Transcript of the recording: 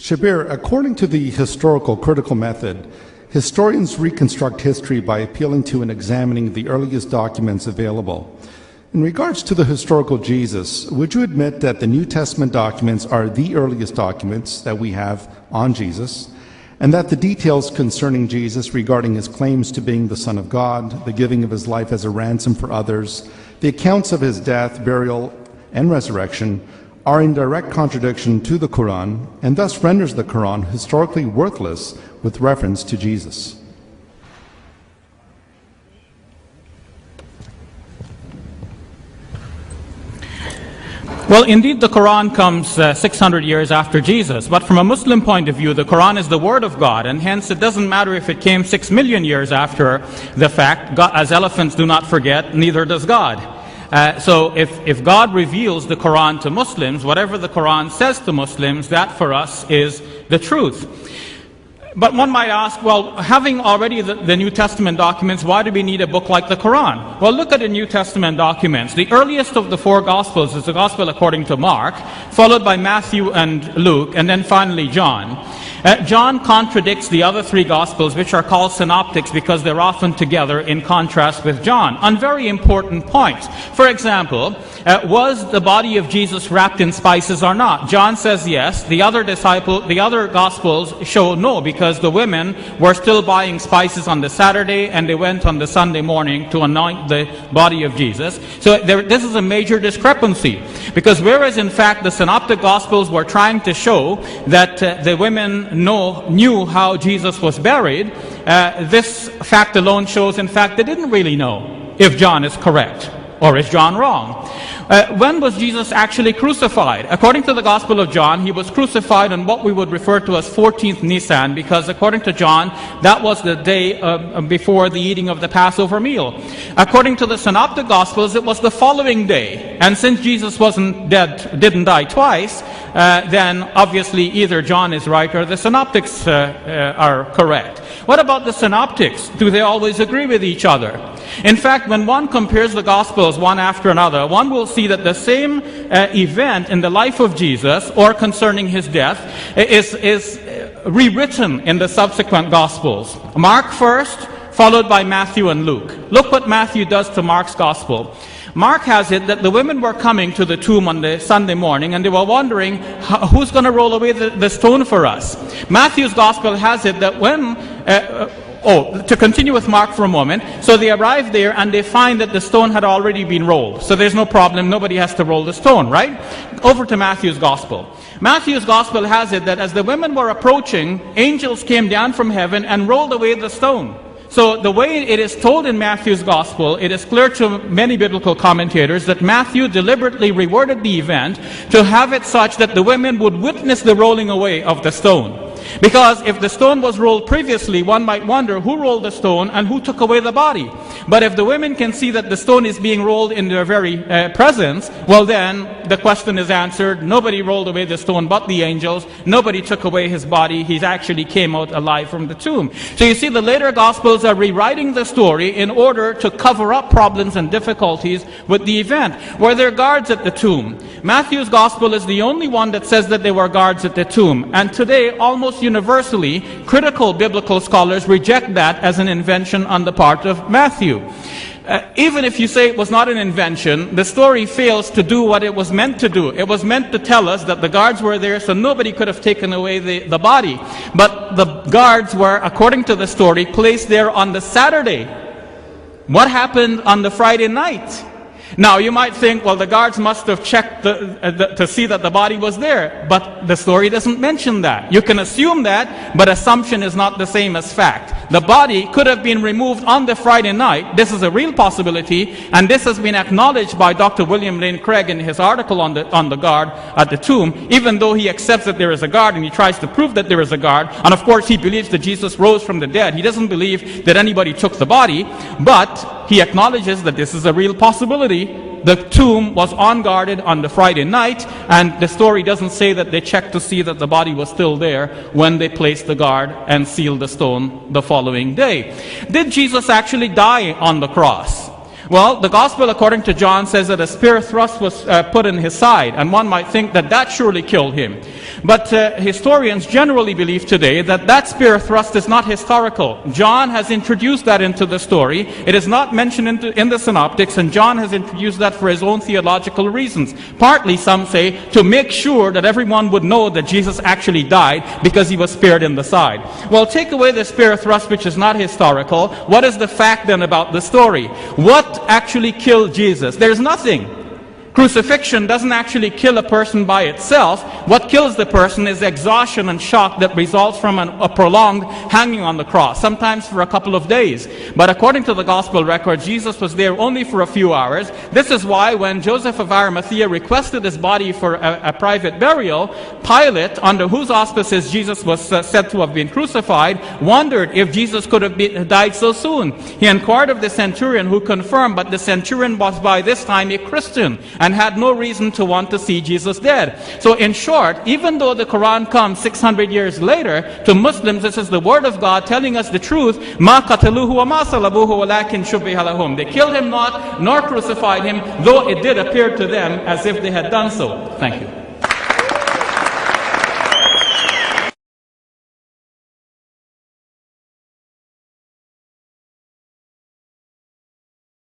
Shabir, according to the historical critical method, historians reconstruct history by appealing to and examining the earliest documents available. In regards to the historical Jesus, would you admit that the New Testament documents are the earliest documents that we have on Jesus, and that the details concerning Jesus regarding his claims to being the Son of God, the giving of his life as a ransom for others, the accounts of his death, burial, and resurrection are in direct contradiction to the Quran, and thus renders the Quran historically worthless with reference to Jesus? Well, indeed, the Quran comes 600 years after Jesus. But from a Muslim point of view, the Quran is the Word of God, and hence it doesn't matter if it came 6 million years after the fact. God, as elephants do not forget, neither does God. So if God reveals the Quran to Muslims, whatever the Quran says to Muslims, that for us is the truth. But one might ask, well, having already the New Testament documents, why do we need a book like the Quran? Well, look at the New Testament documents. The earliest of the 4 Gospels is the Gospel according to Mark, followed by Matthew and Luke, and then finally John. John contradicts the other 3 Gospels, which are called synoptics because they're often together in contrast with John, on very important points. For example, was the body of Jesus wrapped in spices or not? John says yes. The other Gospels show no, because the women were still buying spices on the Saturday and they went on the Sunday morning to anoint the body of Jesus. So this is a major discrepancy, because whereas in fact the synoptic Gospels were trying to show that the women knew how Jesus was buried, this fact alone shows in fact they didn't really know if John is correct or is John wrong. When was Jesus actually crucified? According to the Gospel of John, he was crucified on what we would refer to as 14th Nisan, because according to John, that was the day before the eating of the Passover meal. According to the Synoptic Gospels, it was the following day. And since Jesus didn't die twice, then obviously either John is right or the Synoptics are correct. What about the Synoptics? Do they always agree with each other? In fact, when one compares the Gospels one after another, one will see that the same event in the life of Jesus or concerning his death is rewritten in the subsequent Gospels. Mark first, followed by Matthew and Luke. Look what Matthew does to Mark's Gospel. Mark has it that the women were coming to the tomb on the Sunday morning and they were wondering, who's going to roll away the stone for us? Matthew's Gospel has it that when... to continue with Mark for a moment. So they arrive there and they find that the stone had already been rolled. So there's no problem. Nobody has to roll the stone, right? Over to Matthew's Gospel. Matthew's Gospel has it that as the women were approaching, angels came down from heaven and rolled away the stone. So the way it is told in Matthew's Gospel, it is clear to many biblical commentators that Matthew deliberately reworded the event to have it such that the women would witness the rolling away of the stone. Because if the stone was rolled previously, one might wonder who rolled the stone and who took away the body. But if the women can see that the stone is being rolled in their very presence, well then the question is answered. Nobody rolled away the stone but the angels. Nobody took away his body. He actually came out alive from the tomb. So you see, the later Gospels are rewriting the story in order to cover up problems and difficulties with the event. Were there guards at the tomb? Matthew's Gospel is the only one that says that there were guards at the tomb. And today, almost universally, critical biblical scholars reject that as an invention on the part of Matthew. Even if you say it was not an invention, the story fails to do what it was meant to do. It was meant to tell us that the guards were there so nobody could have taken away the body. But the guards were, according to the story, placed there on the Saturday. What happened on the Friday night? Now, you might think, well, the guards must have checked to see that the body was there. But the story doesn't mention that. You can assume that, but assumption is not the same as fact. The body could have been removed on the Friday night. This is a real possibility, and this has been acknowledged by Dr. William Lane Craig in his article on the guard at the tomb, even though he accepts that there is a guard and he tries to prove that there is a guard. And of course, he believes that Jesus rose from the dead. He doesn't believe that anybody took the body, but he acknowledges that this is a real possibility. The tomb was unguarded on the Friday night, and the story doesn't say that they checked to see that the body was still there when they placed the guard and sealed the stone the following day. Did Jesus actually die on the cross? Well, the gospel according to John says that a spear thrust was put in his side, and one might think that that surely killed him. But historians generally believe today that that spear thrust is not historical. John has introduced that into the story. It is not mentioned in the synoptics, and John has introduced that for his own theological reasons. Partly, some say, to make sure that everyone would know that Jesus actually died because he was speared in the side. Well, take away the spear thrust, which is not historical. What is the fact then about the story? What actually killed Jesus? There's nothing. Crucifixion doesn't actually kill a person by itself. What kills the person is exhaustion and shock that results from a prolonged hanging on the cross, sometimes for a couple of days. But according to the gospel record, Jesus was there only for a few hours. This is why when Joseph of Arimathea requested his body for a private burial, Pilate, under whose auspices Jesus was said to have been crucified, wondered if Jesus could have died so soon. He inquired of the centurion, who confirmed, but the centurion was by this time a Christian and had no reason to want to see Jesus dead. So in short, even though the Quran comes 600 years later, to Muslims this is the word of God telling us the truth. مَا قَتَلُوهُ وَمَا صَلَبُوهُ وَلَكِنْ شُبِّهَ لَهُمْ. They killed him not, nor crucified him, though it did appear to them as if they had done so. Thank you.